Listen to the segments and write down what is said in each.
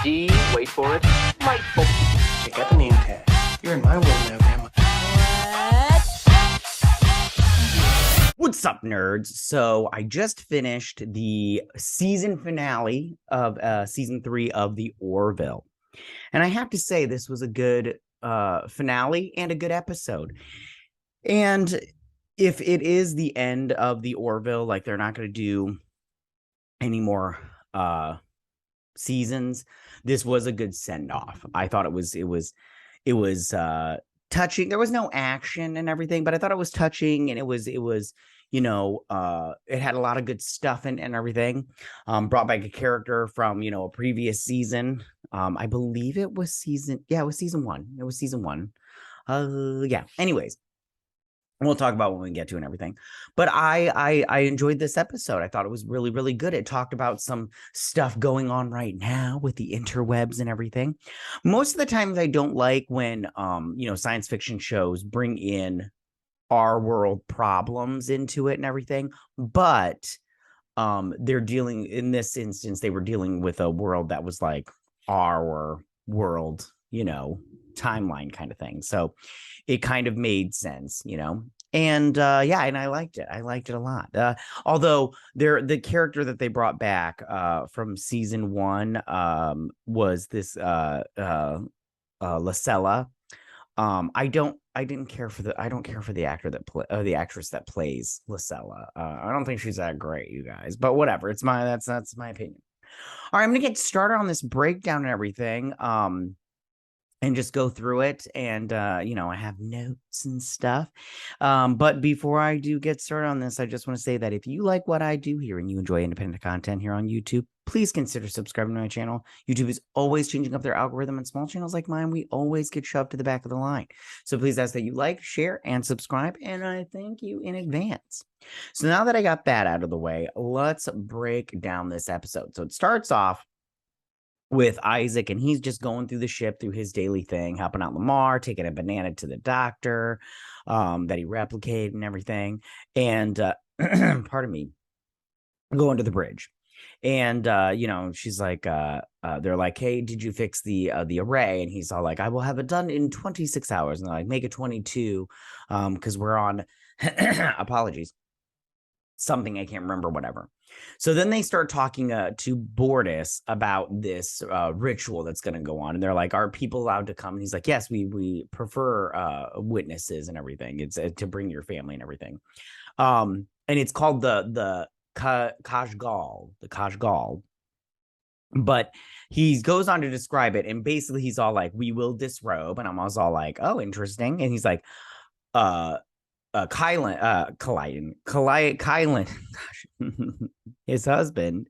D, wait for it, delightful. Check out the name tag. You're in my world now, Grandma. What's up, nerds? So I just finished the season finale of season 3 of the Orville. And I have to say, this was a good finale and a good episode. And if it is the end of the Orville, like they're not going to do any more seasons, this was a good send-off. I thought it was touching. There was no action and everything, but I thought it was touching, and it was it had a lot of good stuff and everything. Brought back a character from a previous season. I believe it was season 1. It was season 1. Yeah. Anyways, we'll talk about when we get to and everything. But I enjoyed this episode. I thought it was really, really good. It talked about some stuff going on right now with the interwebs and everything. Most of the times I don't like when science fiction shows bring in our world problems into it and everything. But they're dealing, in this instance, they were dealing with a world that was like our world, timeline kind of thing. So it kind of made sense, and and I liked it. I liked it a lot. Although the character that they brought back from season 1 was this Lacella. I don't care for the actor that the actress that plays Lacella. I don't think she's that great, you guys, but whatever. That's my opinion. All right, I'm gonna get started on this breakdown and everything. And just go through it, and I have notes and stuff. But before I do get started on this, I just want to say that if you like what I do here and you enjoy independent content here on YouTube, please consider subscribing to my channel. YouTube is always changing up their algorithm, and small channels like mine, we always get shoved to the back of the line. So please ask that you like, share, and subscribe, and I thank you in advance. So now that I got that out of the way, let's break down this episode. So it starts off with Isaac, and he's just going through the ship, through his daily thing, helping out Lamar, taking a banana to the doctor that he replicated and everything. And pardon me, going to the bridge. And she's like, they're like, hey, did you fix the array? And he's all like, I will have it done in 26 hours. And they're like, make it 22 because we're on apologies, something I can't remember, whatever. So then they start talking to Bortus about this ritual that's going to go on. And they're like, are people allowed to come? And he's like, yes, we prefer witnesses and everything. It's to bring your family and everything. And it's called the Kashgal. But he goes on to describe it. And basically he's all like, we will disrobe. And I'm all like, oh, interesting. And he's like, Kylan, gosh, his husband,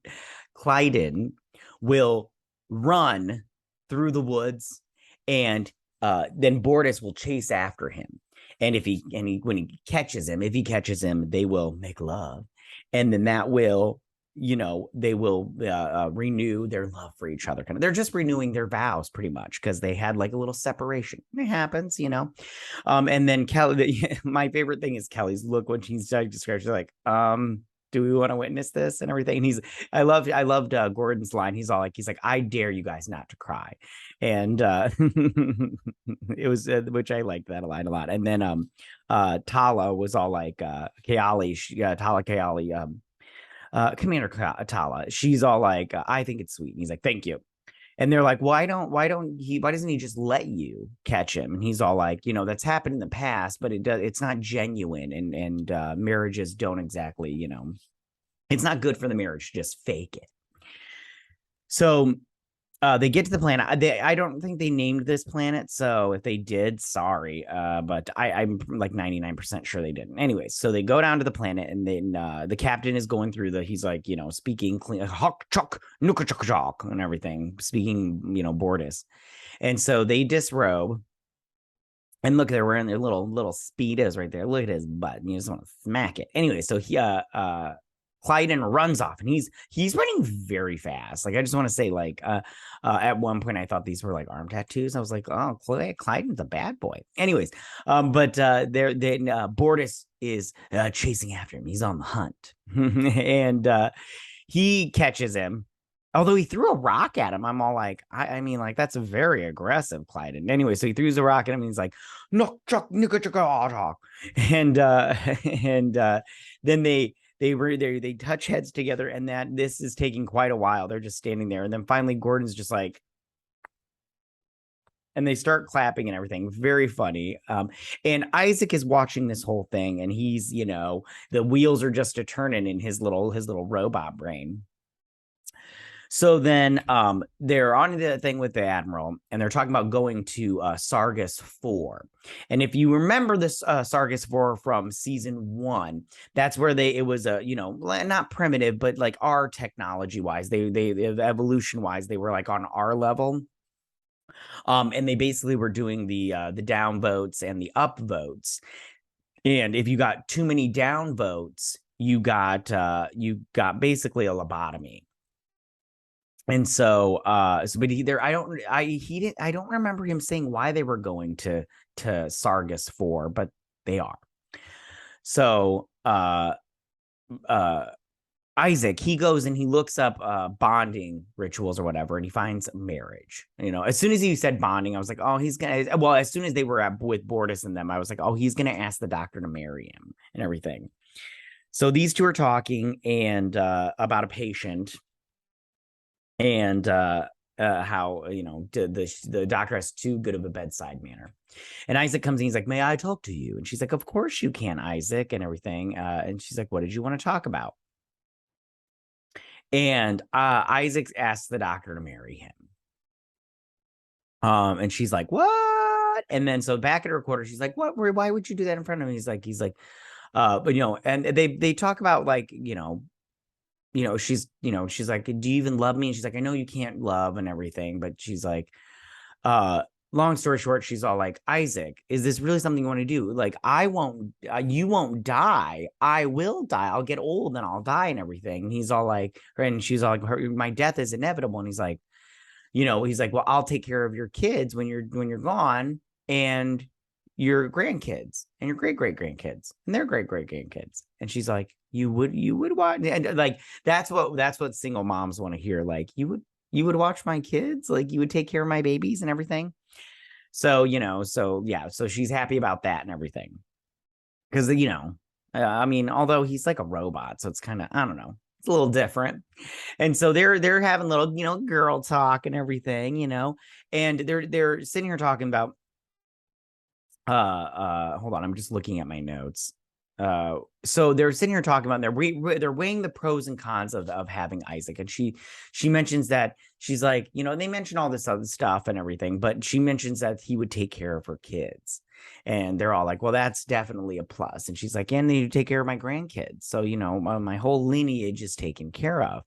Clyden, will run through the woods, and then Bortus will chase after him. And when he catches him, they will make love, and then that will, they will renew their love for each other. They're just renewing their vows pretty much, because they had like a little separation. It happens, and then Kelly, my favorite thing is Kelly's look when she's described. She's like, do we want to witness this and everything? And I loved Gordon's line. He's like, I dare you guys not to cry. And it was, which I liked that line a lot. And then Tala was all like, Kayali, Tala Kayali, Commander Atala, she's all like, I think it's sweet. And he's like, thank you. And they're like, why doesn't he just let you catch him? And he's all like, that's happened in the past, but it's not genuine, and marriages don't exactly, it's not good for the marriage to just fake it. So they get to the planet. I don't think they named this planet, so if they did, sorry. But I'm like 99% sure they didn't. Anyways, so they go down to the planet, and then the captain is going through he's like, speaking clean, hawk chuck, nuka chuck chuck, and everything, speaking, Bortus. And so they disrobe. And look, they're wearing their little speedos right there. Look at his butt. You just want to smack it. Anyway, so he Clyden runs off, and he's running very fast. Like, I just want to say, like, at one point I thought these were like arm tattoos. I was like, oh, Clyden's a bad boy. Anyways, but Bortus is chasing after him. He's on the hunt, and he catches him. Although he threw a rock at him, I'm all like, I mean, like, that's very aggressive, Clyden. Anyway, so he throws a rock at him and he's like, no, chuck, nicka, chugga, and and then they touch heads together, and that this is taking quite a while. They're just standing there, and then finally Gordon's just like, and they start clapping and everything. Very funny. And Isaac is watching this whole thing, and he's, you know, the wheels are just a turning in his little robot brain. So then they're on the thing with the Admiral, and they're talking about going to Sargus 4. And if you remember this Sargus 4 from season 1, that's where it was a, you know, not primitive, but like our technology wise, they evolution wise, they were like on our level. And they basically were doing the down votes and the up votes. And if you got too many down votes, you got basically a lobotomy. And so but I don't remember him saying why they were going to Sargus 4, but they are. So Isaac, he goes and he looks up bonding rituals or whatever, and he finds marriage. You know, as soon as he said bonding, I was like, oh, he's gonna. Well, as soon as they were with Bortus and them, I was like, oh, he's gonna ask the doctor to marry him and everything. So these two are talking and about a patient and how, you know, the doctor has too good of a bedside manner. And Isaac comes in, he's like, may I talk to you? And she's like, of course you can, Isaac, and everything. And she's like, what did you want to talk about? And Isaac asks the doctor to marry him. And she's like, what? And then so back at her recorder, she's like, what? Why would you do that in front of me? He's like, but you know, and they talk about like, you know, she's like, do you even love me? And she's like, I know you can't love and everything, but she's like, long story short, she's all like, Isaac, is this really something you want to do? Like, I won't, you won't die. I will die. I'll get old and I'll die and everything. And he's all like, and she's all like, my death is inevitable. And he's like, you know, he's like, well, I'll take care of your kids when you're gone, and your grandkids and your great grandkids and their great grandkids. And she's like, you would watch, and like that's what single moms want to hear. Like, you would watch my kids, like you would take care of my babies and everything. So, you know, so yeah, so she's happy about that and everything. Because, you know, I mean, although he's like a robot, so it's kind of, I don't know, it's a little different. And so they're having little, you know, girl talk and everything, you know, and they're sitting here talking about hold on, I'm just looking at my notes. So they're sitting here talking about, they're weighing the pros and cons of having Isaac, and she mentions that, she's like, you know, they mention all this other stuff and everything, but she mentions that he would take care of her kids, and they're all like, well, that's definitely a plus. And she's like, and they take care of my grandkids, so you know, my whole lineage is taken care of.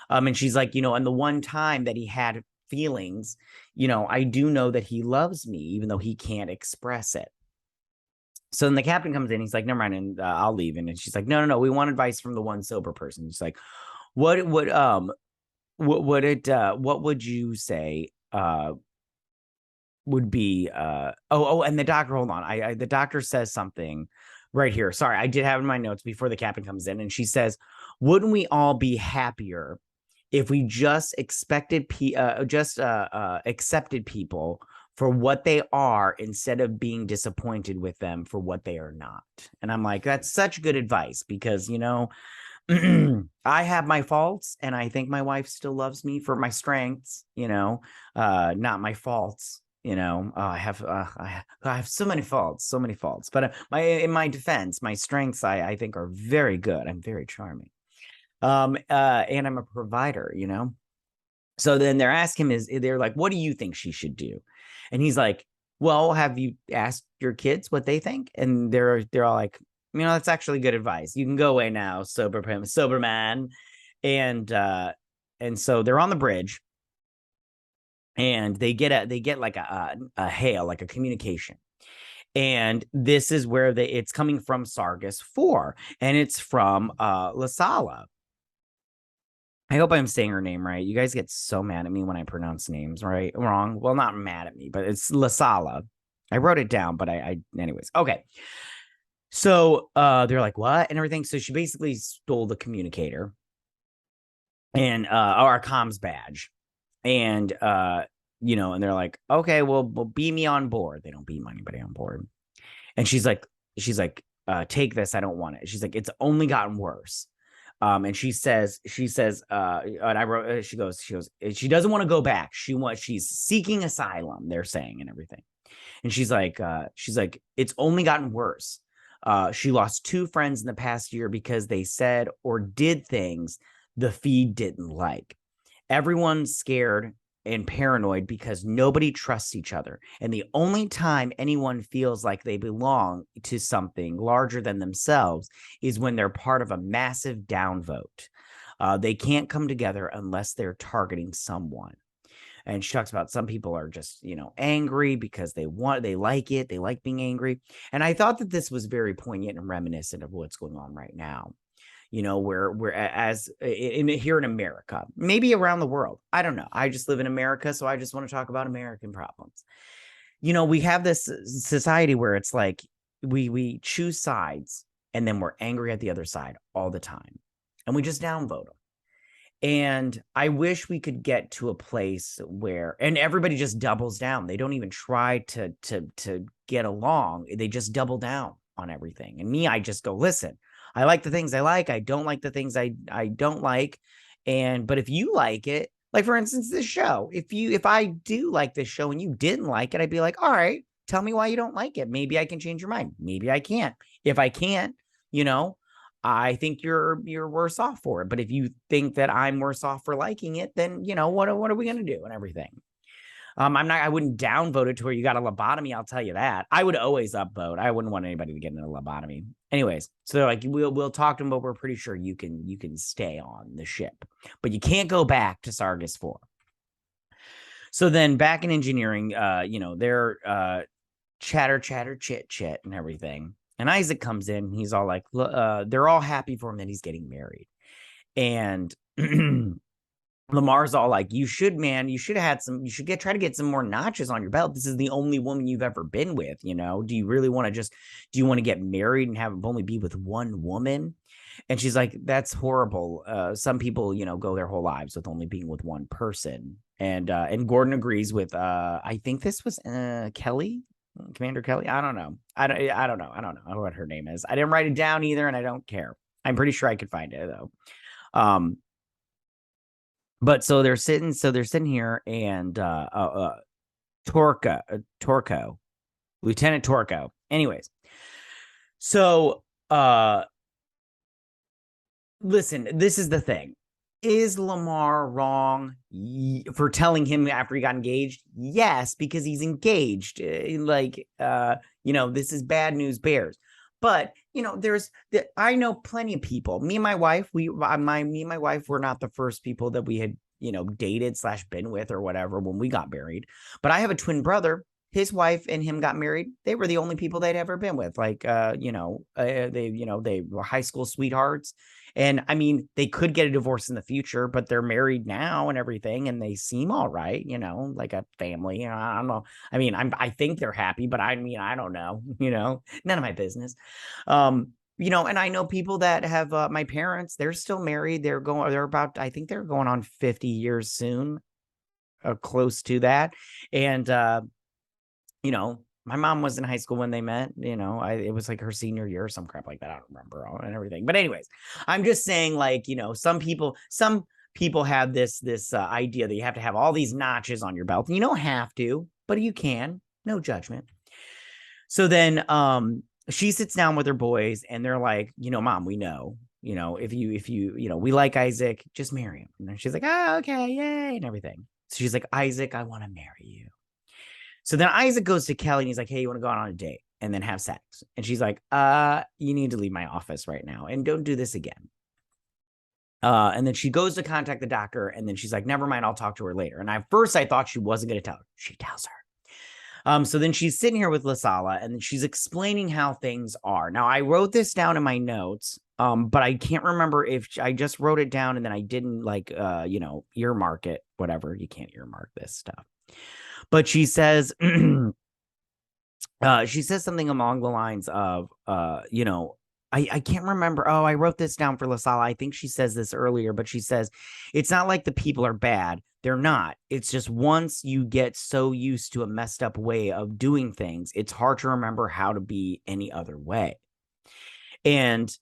And she's like, you know, and the one time that he had feelings, you know, I do know that he loves me, even though he can't express it. So then the captain comes in, he's like, never mind, and I'll leave. And she's like, no, we want advice from the one sober person. She's like, what would you say would be and the doctor, hold on, the doctor says something right here. Sorry, I did have in my notes before the captain comes in, and she says, wouldn't we all be happier if we just accepted people for what they are, instead of being disappointed with them for what they are not? And I'm like, that's such good advice, because, you know, I have my faults, and I think my wife still loves me for my strengths, you know, not my faults. You know, I have so many faults, but in my defense, my strengths, I think, are very good. I'm very charming. And I'm a provider, you know. So then they're asking him, they're like, what do you think she should do? And he's like, well, have you asked your kids what they think? And they're all like, you know, that's actually good advice. You can go away now, sober man. And so they're on the bridge, and they get like a hail, like a communication. And this is where it's coming from Sargus 4, and it's from Lasala. I hope I'm saying her name right. You guys get so mad at me when I pronounce names wrong. Well, not mad at me, but it's Lasala. I wrote it down, but anyways. Okay. So they're like, what? And everything. So she basically stole the communicator. and our comms badge. And and they're like, okay, well, beam me on board. They don't beam anybody on board. And she's like, take this. I don't want it. She's like, it's only gotten worse. And she says, and I wrote, she goes, she doesn't want to go back. She's seeking asylum, they're saying, and everything. And she's like, it's only gotten worse. She lost 2 friends in the past year because they said or did things the feed didn't like. Everyone's scared and paranoid because nobody trusts each other. And the only time anyone feels like they belong to something larger than themselves is when they're part of a massive downvote. They can't come together unless they're targeting someone. And she talks about some people are just, angry because they like it. They like being angry. And I thought that this was very poignant and reminiscent of what's going on right now. Where we're as here in America, maybe around the world. I don't know. I just live in America, so I just want to talk about American problems. We have this society where it's like we choose sides and then we're angry at the other side all the time, and we just downvote them. And I wish we could get to a place where, and everybody just doubles down. They don't even try to get along. They just double down on everything. And me, I just go, listen, I like the things I like. I don't like the things I don't like. But if you like it, like for instance, this show, if I do like this show and you didn't like it, I'd be like, all right, tell me why you don't like it. Maybe I can change your mind. Maybe I can't. If I can't, I think you're worse off for it. But if you think that I'm worse off for liking it, then what are we gonna do and everything? I wouldn't downvote it to where you got a lobotomy. I'll tell you that. I would always upvote. I wouldn't want anybody to get in a lobotomy. Anyways, so like we'll talk to them, but we're pretty sure you can stay on the ship, but you can't go back to Sargas 4. So then back in engineering, they're chatter, chit chat and everything. And Isaac comes in. He's all like, they're all happy for him that he's getting married. And Lamar's all like, you should have had try to get some more notches on your belt. This is the only woman you've ever been with. Do you really want to do you want to get married and have only be with one woman? And she's like, that's horrible. Some people, go their whole lives with only being with one person. And Gordon agrees with, I think this was Kelly, Commander Kelly. I don't know. I don't know what her name is. I didn't write it down either, and I don't care. I'm pretty sure I could find it though. But so they're sitting here, and Torco, Lieutenant Torco. Anyways, so listen, this is the thing. Is Lamar wrong for telling him after he got engaged? Yes, because he's engaged. This is bad news bears. But I know plenty of people. Me and my wife, me and my wife were not the first people that we had, dated / been with or whatever when we got married. But I have a twin brother. His wife and him got married. They were the only people they'd ever been with. Like, they were high school sweethearts. And I mean, they could get a divorce in the future, but they're married now and everything. And they seem all right, like a family. I don't know. I mean, I think they're happy, but I mean, I don't know, none of my business. And I know people that have my parents, they're still married. I think they're going on 50 years soon, close to that. And, my mom was in high school when they met, it was like her senior year or some crap like that. I don't remember and everything. But anyways, I'm just saying, like, some people have this idea that you have to have all these notches on your belt. And you don't have to, but you can. No judgment. So then she sits down with her boys and they're like, Mom, we know, if you, we like Isaac, just marry him. And then she's like, oh, okay, yay, and everything. So she's like, Isaac, I want to marry you. So then Isaac goes to Kelly and he's like, hey, you want to go out on a date and then have sex? And she's like, you need to leave my office right now and don't do this again. And then she goes to contact the doctor and then she's like, never mind, I'll talk to her later. And at first I thought she wasn't going to tell her. She tells her. So then she's sitting here with LaSala and she's explaining how things are. Now, I wrote this down in my notes, but I can't remember if I just wrote it down and then I didn't earmark it, whatever. You can't earmark this stuff. But she says, something along the lines of, I can't remember. Oh, I wrote this down for LaSala. I think she says this earlier, but she says it's not like the people are bad. They're not. It's just once you get so used to a messed up way of doing things, it's hard to remember how to be any other way. And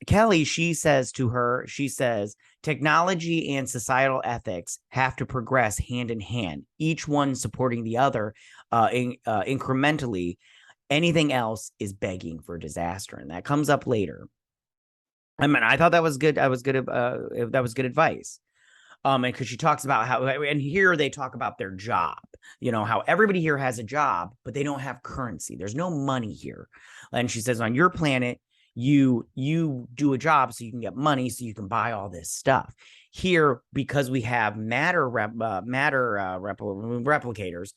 Kelly, she says to her, she says, technology and societal ethics have to progress hand in hand, each one supporting the other incrementally. Anything else is begging for disaster. And that comes up later. I mean, I thought that was good. That was good advice. And because she talks about how, and here they talk about their job, how everybody here has a job, but they don't have currency. There's no money here. And she says, on your planet, you do a job so you can get money, so you can buy all this stuff. Here, because we have replicators,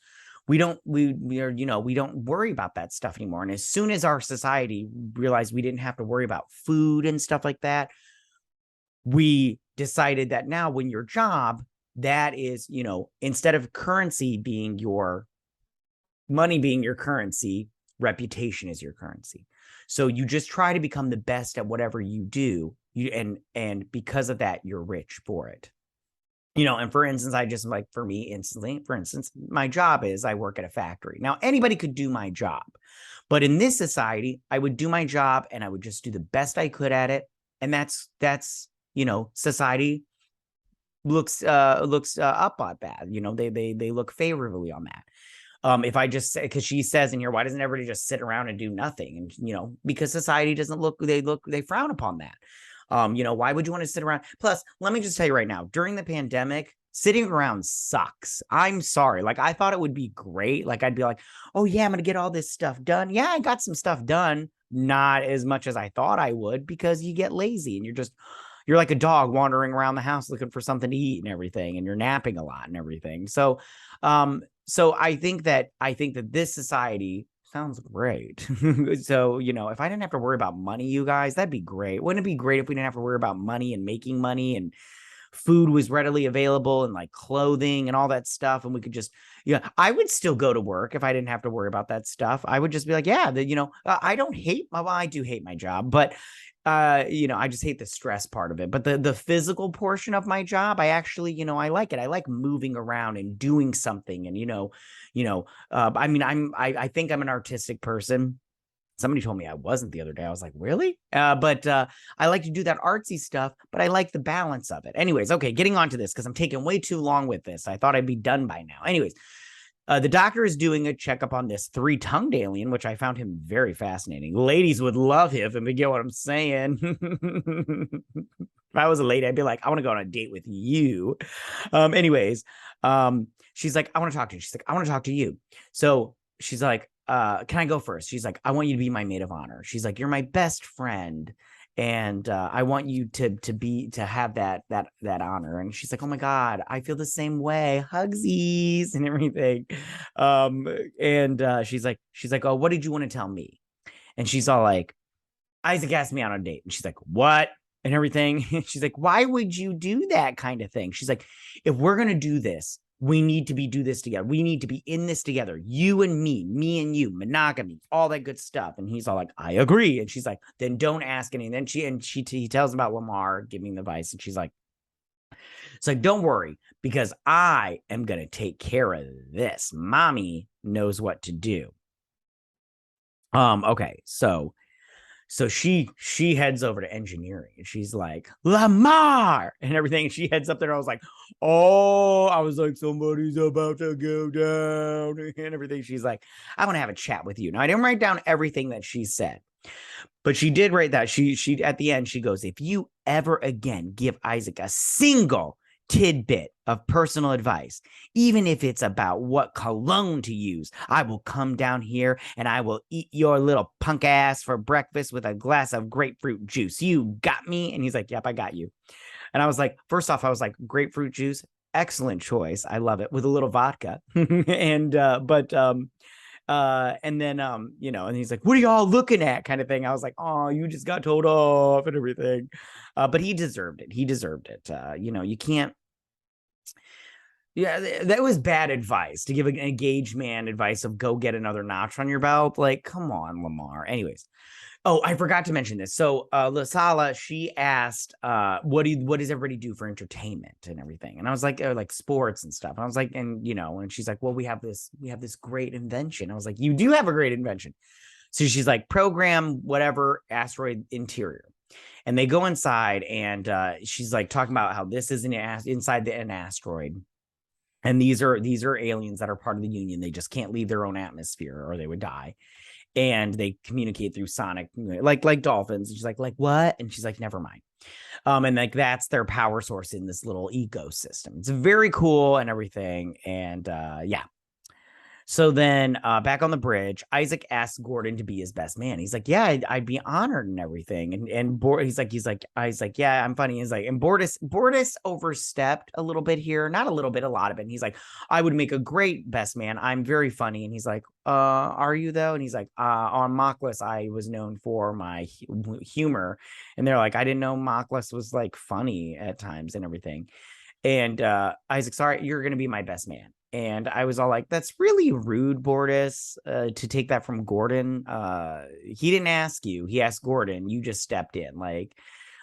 we don't worry about that stuff anymore. And as soon as our society realized we didn't have to worry about food and stuff like that, we decided that now when your job, that is, instead of currency being your money being your currency, reputation is your currency. So you just try to become the best at whatever you do. And because of that, you're rich for it. And for instance, for instance, my job is I work at a factory. Now, anybody could do my job, but in this society, I would do my job and I would just do the best I could at it. And that's society looks up on that. They look favorably on that. If I just say, because she says in here, why doesn't everybody just sit around and do nothing? And because society doesn't they frown upon that. Why would you want to sit around? Plus, let me just tell you right now, during the pandemic, sitting around sucks. I'm sorry. Like, I thought it would be great. Like, I'd be like, oh yeah, I'm gonna get all this stuff done. Yeah, I got some stuff done. Not as much as I thought I would, because you get lazy and you're like a dog wandering around the house looking for something to eat and everything, and you're napping a lot and everything. So I think that this society sounds great. So, if I didn't have to worry about money, you guys, that'd be great. Wouldn't it be great if we didn't have to worry about money and making money, and food was readily available, and like clothing and all that stuff, and we could just, I would still go to work if I didn't have to worry about that stuff. I would just be like, yeah, I don't hate I do hate my job, but I just hate the stress part of it. But the physical portion of my job, I actually, I like it. I like moving around and doing something. And, I think I'm an artistic person. Somebody told me I wasn't the other day. I was like, really? But I like to do that artsy stuff, but I like the balance of it. Anyways, okay, getting on to this, because I'm taking way too long with this. I thought I'd be done by now. Anyways, the doctor is doing a checkup on this 3-tongued alien, which I found him very fascinating. Ladies would love him, if you get what I'm saying. If I was a lady, I'd be like, I want to go on a date with you. Anyways, she's like, I want to talk to you. She's like, I want to talk to you. So she's like, can I go first? She's like, I want you to be my maid of honor. She's like, you're my best friend, and I want you to have that honor. And she's like, oh my God, I feel the same way. Hugsies and everything. She's like, oh, what did you want to tell me? And she's all like, Isaac asked me out on a date. And she's like, what? And everything. She's like, why would you do that kind of thing? She's like, if we're gonna do this, we need to do this together. We need to be in this together. You and me and you, monogamy, all that good stuff. And he's all like, I agree. And she's like, then don't ask any. And then he tells him about Lamar giving the advice. And she's like, it's like, don't worry, because I am going to take care of this. Mommy knows what to do. Okay. So she heads over to engineering, and she's like, Lamar and everything. And she heads up there. I was like, somebody's about to go down and everything. She's like, I want to have a chat with you. Now, I didn't write down everything that she said, but she did write that. She at the end, she goes, if you ever again give Isaac a single tidbit of personal advice, even if it's about what cologne to use, I will come down here and I will eat your little punk ass for breakfast with a glass of grapefruit juice. You got me? And he's like, yep, I got you. And I was like, first off, I was like, grapefruit juice, excellent choice. I love it, with a little vodka. And then and he's like, what are y'all looking at, kind of thing. I was like, oh, you just got told off and everything. But he deserved it. You can't. Yeah, that was bad advice to give an engaged man advice of go get another notch on your belt. Like, come on, Lamar. Anyways, Oh, I forgot to mention this. So Lasala, she asked, what does everybody do for entertainment and everything? And I was like sports and stuff. And I was like, and she's like, well, we have this great invention. I was like, you do have a great invention. So she's like, program whatever asteroid interior. And they go inside, and she's like talking about how this is inside an asteroid. And these are aliens that are part of the Union. They just can't leave their own atmosphere or they would die. And they communicate through sonic, like dolphins. And she's like what? And she's like, never mind. And like that's their power source in this little ecosystem. It's very cool and everything. And yeah. So then back on the bridge, Isaac asks Gordon to be his best man. He's like, yeah, I'd be honored and everything. And he's like, yeah, I'm funny. He's like, and Bortus overstepped a little bit here. Not a little bit, a lot of it. And he's like, I would make a great best man. I'm very funny. And he's like, are you though? And he's like, on Mockless, I was known for my humor. And they're like, I didn't know Mockless was like funny at times and everything. And Isaac's, all right, you're going to be my best man. And I was all like, that's really rude, Bortus, to take that from Gordon. He didn't ask you. He asked Gordon. You just stepped in. Like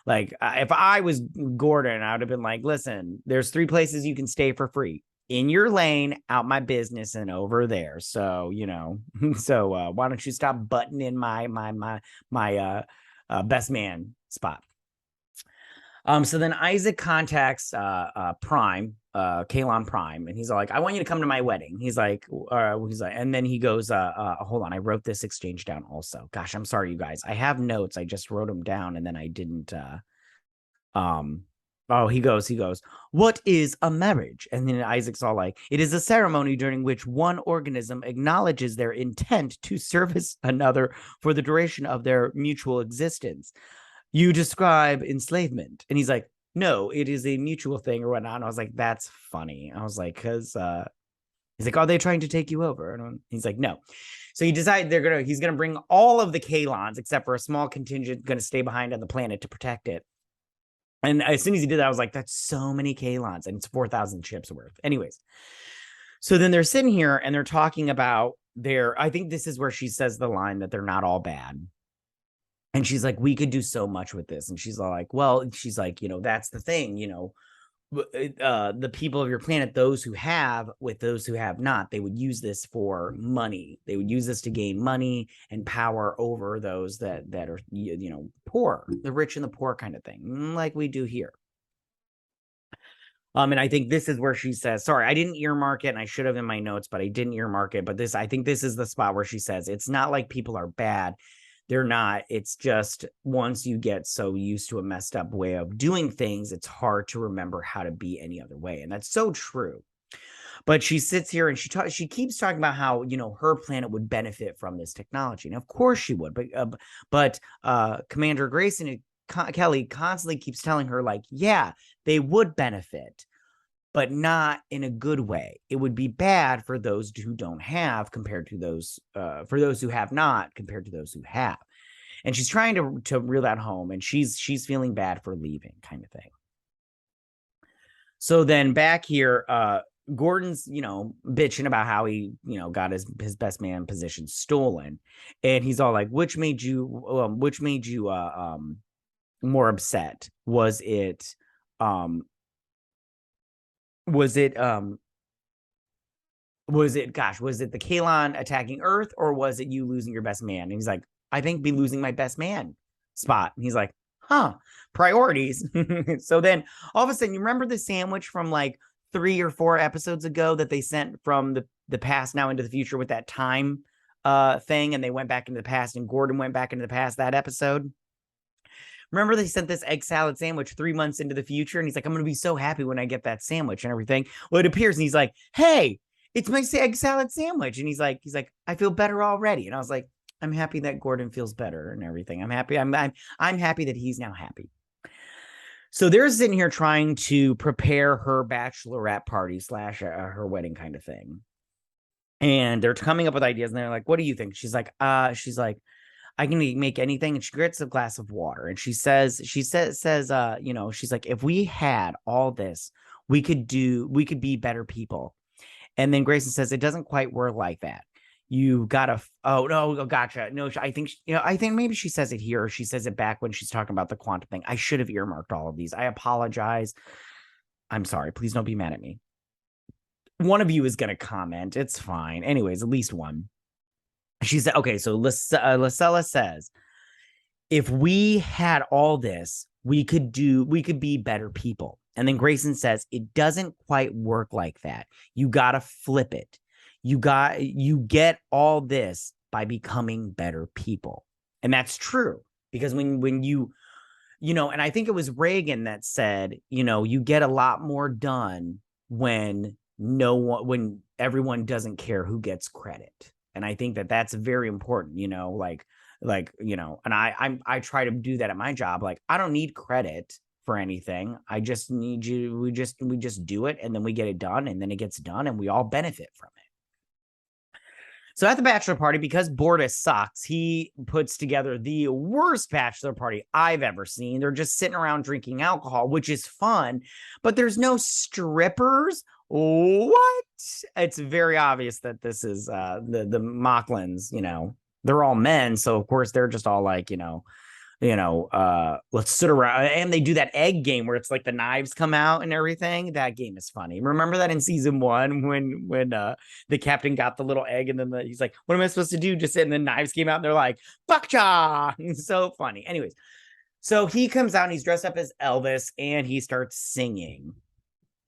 if I was Gordon, I would have been like, listen, there's 3 places you can stay for free. In your lane, out my business, and over there. So, so why don't you stop butting in my best man spot? So then Isaac contacts Prime, Kalon Prime, and he's like, I want you to come to my wedding. He's like, and then he goes, hold on, I wrote this exchange down also. Gosh, I'm sorry, you guys. I have notes. I just wrote them down, and then I didn't. He goes, what is a marriage? And then Isaac's all like, it is a ceremony during which one organism acknowledges their intent to service another for the duration of their mutual existence. You describe enslavement. And he's like, no, it is a mutual thing or whatnot. And I was like, that's funny. I was like, because he's like, are they trying to take you over? And he's like, no. So he decided he's gonna bring all of the Kalons except for a small contingent gonna stay behind on the planet to protect it. And as soon as he did that, I was like, that's so many Kalons, and it's 4,000 chips worth. Anyways, so then they're sitting here and they're talking about I think this is where she says the line that they're not all bad. And she's like, we could do so much with this. And she's like, well, that's the thing, the people of your planet, those who have with those who have not, they would use this for money. They would use this to gain money and power over those that are, poor, the rich and the poor kind of thing, like we do here. And I think this is where she says, sorry, I didn't earmark it, and I should have in my notes, but I didn't earmark it. But I think this is the spot where she says, it's not like people are bad. They're not. It's just once you get so used to a messed up way of doing things, it's hard to remember how to be any other way. And that's so true. But she sits here and she keeps talking about how, her planet would benefit from this technology. And of course she would. But Commander Grayson Kelly constantly keeps telling her, like, yeah, they would benefit, but not in a good way. It would be bad for those who don't have compared to those, for those who have not compared to those who have. And she's trying to reel that home, and she's feeling bad for leaving, kind of thing. So then back here, Gordon's, bitching about how he, got his best man position stolen. And he's all like, which made you more upset? Was it the Kalon attacking Earth, or was it you losing your best man? And he's like, I think be losing my best man spot. And he's like, priorities. So then all of a sudden, you remember the sandwich from like 3 or 4 episodes ago that they sent from the past now into the future with that time thing, and they went back into the past, and Gordon went back into the past that episode? Remember they sent this egg salad sandwich 3 months into the future, and he's like, I'm going to be so happy when I get that sandwich and everything. Well, it appears, and he's like, hey, it's my egg salad sandwich. And he's like, I feel better already. And I was like, I'm happy that Gordon feels better and everything. I'm happy. I'm happy that he's now happy. So they're sitting here trying to prepare her bachelorette party / her wedding kind of thing. And they're coming up with ideas, and they're like, what do you think? She's like, I can make anything. And she gets a glass of water, and she says, she's like, if we had all this, we could be better people. And then Grayson says, it doesn't quite work like that. you gotta, oh no, oh, gotcha. No, I think, I think maybe she says it here, or she says it back when she's talking about the quantum thing. I should have earmarked all of these. I apologize. I'm sorry. Please don't be mad at me. One of you is going to comment. It's fine. Anyways, at least one. She said, okay, so Lysella says, if we had all this, we could be better people. And then Grayson says, it doesn't quite work like that. You got to flip it. You get all this by becoming better people. And that's true, because when you and I think it was Reagan that said, you get a lot more done when everyone doesn't care who gets credit. And I think that that's very important, and I try to do that at my job. Like, I don't need credit for anything. I just need you. We just do it, and then we get it done, and then it gets done, and we all benefit from it. So at the bachelor party, because Borda sucks, he puts together the worst bachelor party I've ever seen. They're just sitting around drinking alcohol, which is fun, but there's no strippers. What? It's very obvious that this is the Mocklins, they're all men. So of course they're just all like, let's sit around. And they do that egg game where it's like the knives come out and everything. That game is funny. Remember that in season 1 when the captain got the little egg and then he's like, what am I supposed to do? Just and the knives came out and they're like, bakcha. So funny. Anyways, so he comes out and he's dressed up as Elvis and he starts singing,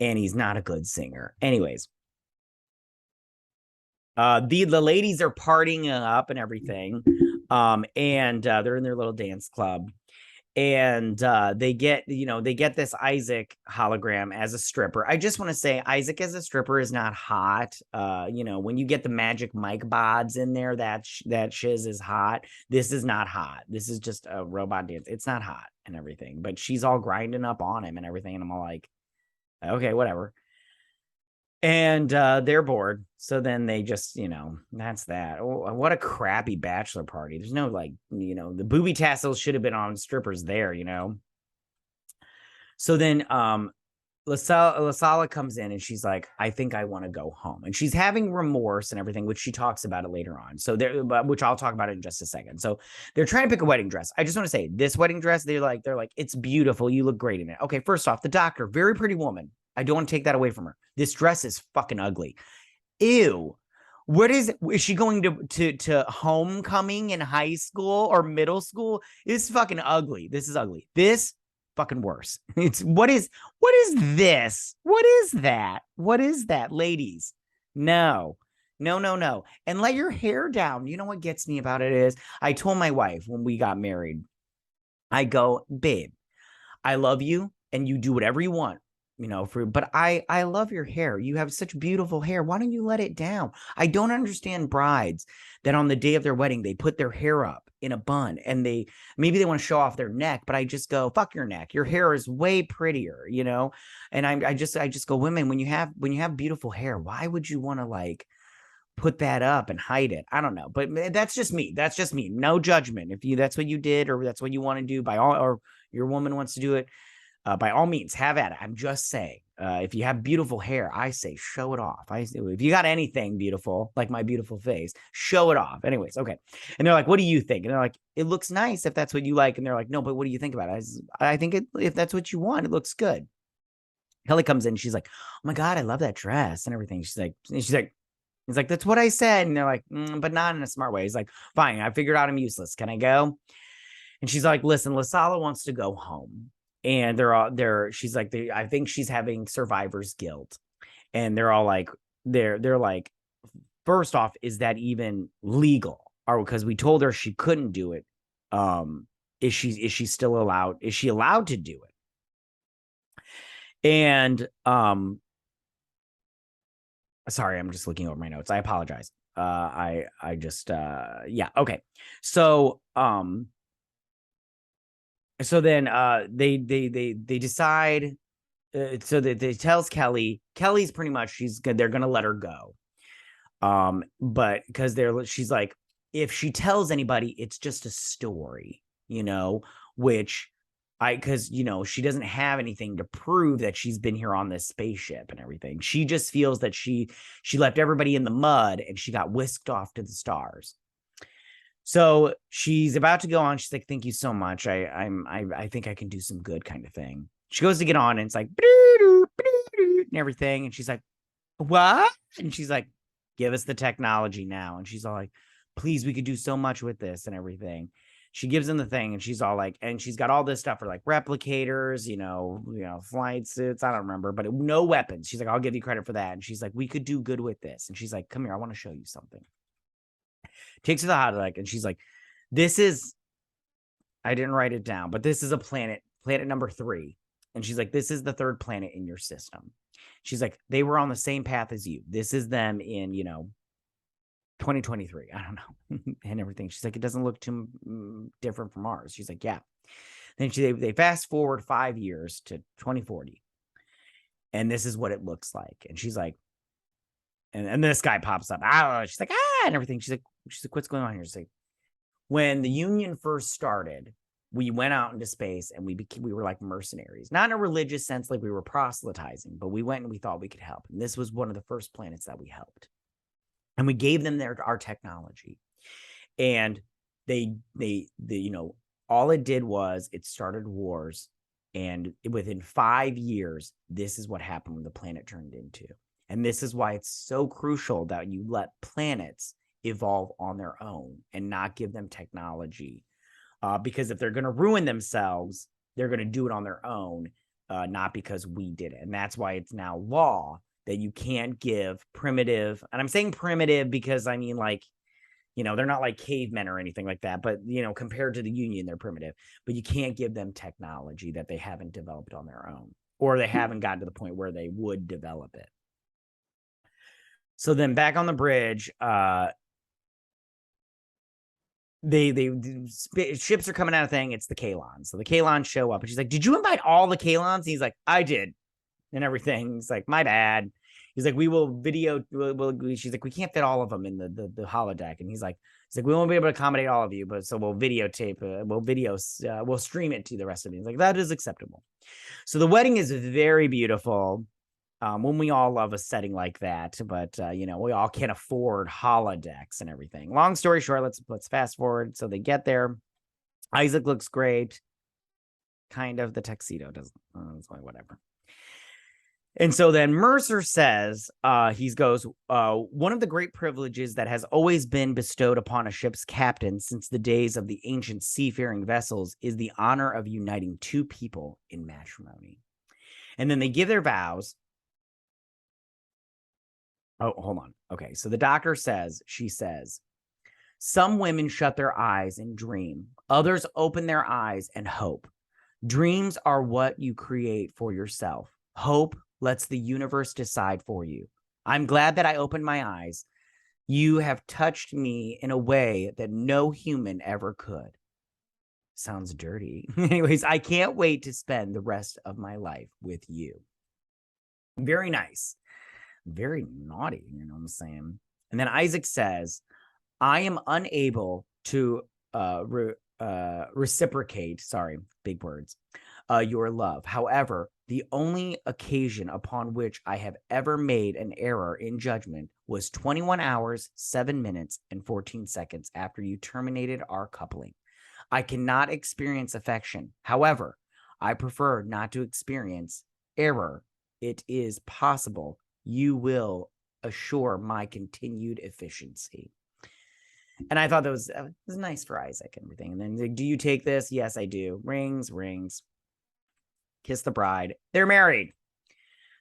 and he's not a good singer. Anyways, the ladies are partying up and everything. And they're in their little dance club, and they get this Isaac hologram as a stripper. I just want to say Isaac as a stripper is not hot. When you get the magic Mike bods in there, that shiz is hot. This is not hot. This is just a robot dance. It's not hot and everything, but she's all grinding up on him and everything, and I'm all like, okay, whatever. And they're bored. So then they just, that's that. Oh, what a crappy bachelor party. There's no the booby tassels should have been on strippers there, So then Lasala comes in and she's like, I think I want to go home. And she's having remorse and everything, which she talks about it later on. So which I'll talk about it in just a second. So they're trying to pick a wedding dress. I just want to say this wedding dress, they're like, it's beautiful. You look great in it. Okay, first off, the doctor, very pretty woman. I don't want to take that away from her. This dress is fucking ugly. Ew. What is she going to homecoming in high school or middle school? It's fucking ugly. This is ugly. This fucking worse. What is this? What is that? What is that, ladies? No. And let your hair down. You know what gets me about it is I told my wife when we got married, I go, babe, I love you and you do whatever you want. But I love your hair. You have such beautiful hair. Why don't you let it down? I don't understand brides that on the day of their wedding, they put their hair up in a bun and maybe they want to show off their neck, but I just go, fuck your neck. Your hair is way prettier, And I just go, women, when you have beautiful hair, why would you want to put that up and hide it? I don't know, but that's just me. No judgment. If that's what you did, or that's what you want to do or your woman wants to do it, by all means, have at it. I'm just saying, if you have beautiful hair, I say show it off. If you got anything beautiful, like my beautiful face, show it off. Anyways, okay. And they're like, what do you think? And they're like, it looks nice if that's what you like. And they're like, no, but what do you think about it? I think if that's what you want, it looks good. Kelly comes in. She's like, oh my God, I love that dress and everything. He's like, that's what I said. And they're like, but not in a smart way. He's like, fine, I figured out I'm useless. Can I go? And she's like, listen, Lasala wants to go home. And she's like, I think she's having survivor's guilt. And they're all like, they're like, first off, is that even legal? Or because we told her she couldn't do it. Is she still allowed? Is she allowed to do it? And sorry, I'm just looking over my notes. I apologize. I just yeah, okay. So then they decide. So they tells Kelly. Kelly's pretty much they're gonna let her go. But because she's like, if she tells anybody, it's just a story, which because, you know, she doesn't have anything to prove that she's been here on this spaceship and everything. She just feels that she left everybody in the mud and she got whisked off to the stars. So she's about to go on. She's like, thank you so much. I think I can do some good kind of thing. She goes to get on and it's like, and everything. And she's like, what? And she's like, give us the technology now. And she's all like, please, we could do so much with this and everything. She gives him the thing and she's all like, and she's got all this stuff for like replicators, you know, flight suits. I don't remember, but no weapons. She's like, I'll give you credit for that. And she's like, we could do good with this. And she's like, come here, I want to show you something. Takes her to the holodeck and she's like, this is, I didn't write it down, but this is a planet number 3. And she's like, this is the 3rd planet in your system. She's like, they were on the same path as you. This is them in, 2023. I don't know. And everything. She's like, it doesn't look too different from ours. She's like, yeah. Then they fast forward 5 years to 2040. And this is what it looks like. And she's like, and this guy pops up. She's like, and everything. She's like, what's going on here? She's like, when the Union first started, we went out into space and we were like mercenaries, not in a religious sense, like we were proselytizing, but we went and we thought we could help. And this was one of the first planets that we helped. And we gave them our technology. And they all it did was it started wars. And within 5 years, this is what happened when the planet turned into. And this is why it's so crucial that you let planets evolve on their own and not give them technology. Because if they're going to ruin themselves, they're going to do it on their own, not because we did it. And that's why it's now law that you can't give primitive, and I'm saying primitive because I mean, like, they're not like cavemen or anything like that, but, compared to the Union, they're primitive, but you can't give them technology that they haven't developed on their own, or they haven't gotten to the point where they would develop it. So then back on the bridge, ships are coming out of thing. It's the Kalons. So the Kalons show up and she's like, did you invite all the Kalons? And he's like, I did. And everything. He's like, my bad. He's like, we will video. She's like, we can't fit all of them in the holodeck. And he's like, we won't be able to accommodate all of you, but so we'll videotape, we'll stream it to the rest of you. He's like, that is acceptable. So the wedding is very beautiful. When we all love a setting like that, but we all can't afford holodecks and everything. Long story short, let's fast forward. So they get there. Isaac looks great. Kind of. The tuxedo doesn't. It's like whatever. And so then Mercer says, he goes, one of the great privileges that has always been bestowed upon a ship's captain since the days of the ancient seafaring vessels is the honor of uniting 2 people in matrimony. And then they give their vows. Oh, hold on. Okay. So the doctor she says, some women shut their eyes and dream. Others open their eyes and hope. Dreams are what you create for yourself. Hope lets the universe decide for you. I'm glad that I opened my eyes. You have touched me in a way that no human ever could. Sounds dirty. Anyways, I can't wait to spend the rest of my life with you. Very nice. Very naughty, you know what I'm saying? And then Isaac says, I am unable to reciprocate, sorry, big words, your love. However, the only occasion upon which I have ever made an error in judgment was 21 hours, 7 minutes, and 14 seconds after you terminated our coupling. I cannot experience affection. However, I prefer not to experience error. It is possible. You will assure my continued efficiency. And I thought that was nice for Isaac and everything. And then, like, do you take this? Yes, I do. Rings. Kiss the bride. They're married.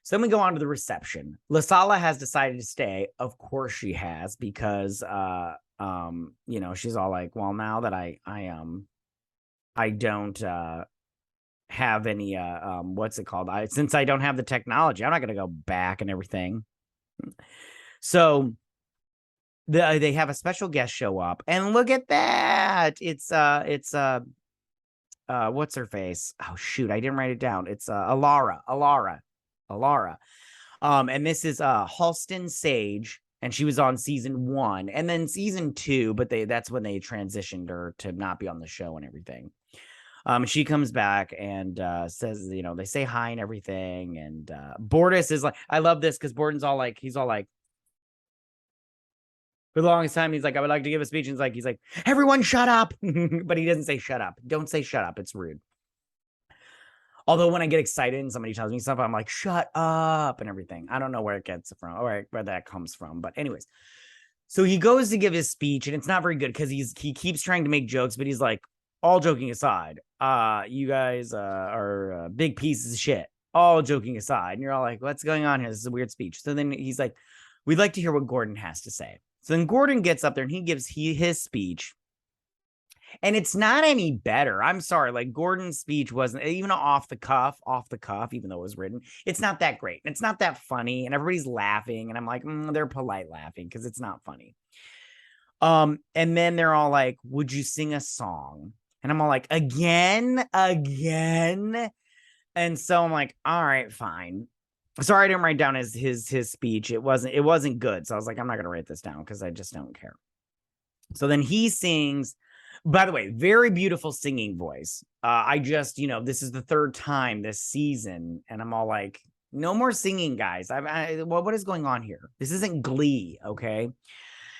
So then we go on to the reception. LaSala has decided to stay. Of course she has, because she's all like, well, now that I don't have any what's it called? Since I don't have the technology, I'm not gonna go back and everything. So they have a special guest show up, and look at that. It's what's her face? Oh shoot, I didn't write it down. It's Alara. And this is Halston Sage, and she was on season 1 and then season 2, but that's when they transitioned her to not be on the show and everything. She comes back and says, they say hi and everything. And Bortus is like, I love this because Borden's all like, he's all like, for the longest time, he's like, I would like to give a speech. And he's like, everyone shut up. But he doesn't say shut up. Don't say shut up. It's rude. Although when I get excited and somebody tells me stuff, I'm like, shut up and everything. I don't know where it gets from or where that comes from. But anyways, so he goes to give his speech and it's not very good because he keeps trying to make jokes, but he's like, all joking aside, you guys are big pieces of shit. All joking aside. And you're all like, what's going on here? This is a weird speech. So then he's like, we'd like to hear what Gordon has to say. So then Gordon gets up there and he gives his speech. And it's not any better. I'm sorry. Like Gordon's speech wasn't even off the cuff, even though it was written. It's not that great. It's not that funny. And everybody's laughing. And I'm like, they're polite laughing because it's not funny. And then they're all like, would you sing a song? And I'm all like, again. And so I'm like, all right, fine. Sorry, I didn't write down his speech. It wasn't good. So I was like, I'm not going to write this down because I just don't care. So then he sings. By the way, very beautiful singing voice. I just, this is the third time this season, and I'm all like, no more singing, guys. What is going on here? This isn't Glee, okay?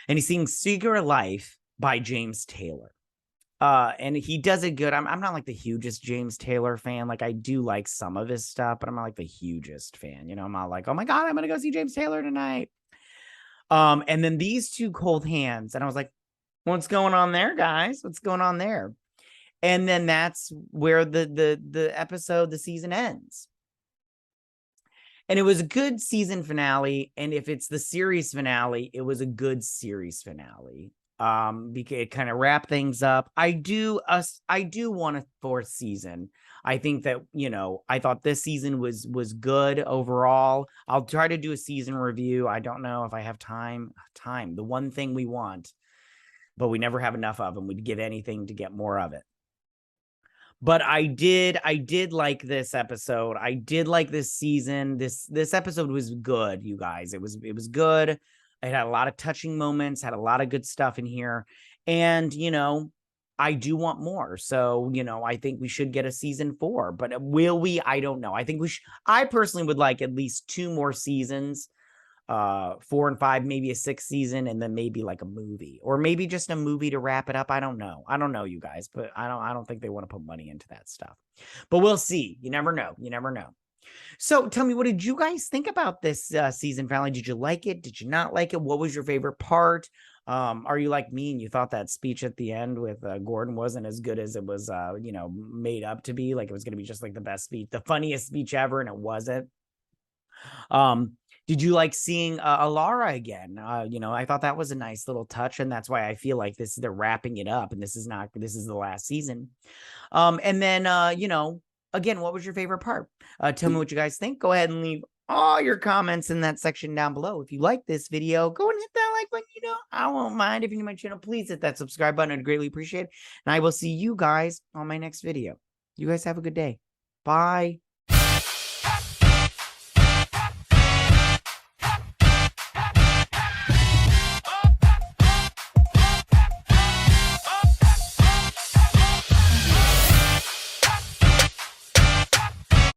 And he sings Secret Life by James Taylor. And he does it good. I'm not like the hugest James Taylor fan. Like I do like some of his stuff, but I'm not like the hugest fan. I'm not like, oh my God, I'm gonna go see James Taylor tonight. And then these two hold hands, and I was like, what's going on there, guys? What's going on there? And then that's where the episode, the season ends. And it was a good season finale. And if it's the series finale, it was a good series finale. Because it kind of wrapped things up. I do want a fourth season. I think that, I thought this season was good overall. I'll try to do a season review. I don't know if I have time. The one thing we want, but we never have enough of them. We'd give anything to get more of it. But I did like this episode. I did like this season. This episode was good, you guys. It was good. It had a lot of touching moments, had a lot of good stuff in here. And, I do want more. So, I think we should get a season 4, but will we? I don't know. I think I personally would like at least 2 more seasons. 4 and 5, maybe a 6th season, and then maybe like a movie, or maybe just a movie to wrap it up. I don't know, you guys, but I don't think they want to put money into that stuff, but we'll see. You never know. So tell me, what did you guys think about this season finale? Did you like it? Did you not like it? What was your favorite part? Are you like me and you thought that speech at the end with Gordon wasn't as good as it was made up to be? Like it was going to be just like the best speech, the funniest speech ever, and it wasn't. Did you like seeing Alara again? I thought that was a nice little touch, and that's why I feel like they're wrapping it up, and this is the last season. And then again, what was your favorite part? Tell me what you guys think. Go ahead and leave all your comments in that section down below. If you like this video, go and hit that like button. I won't mind. If you're new to my channel, please hit that subscribe button. I'd greatly appreciate it. And I will see you guys on my next video. You guys have a good day. Bye.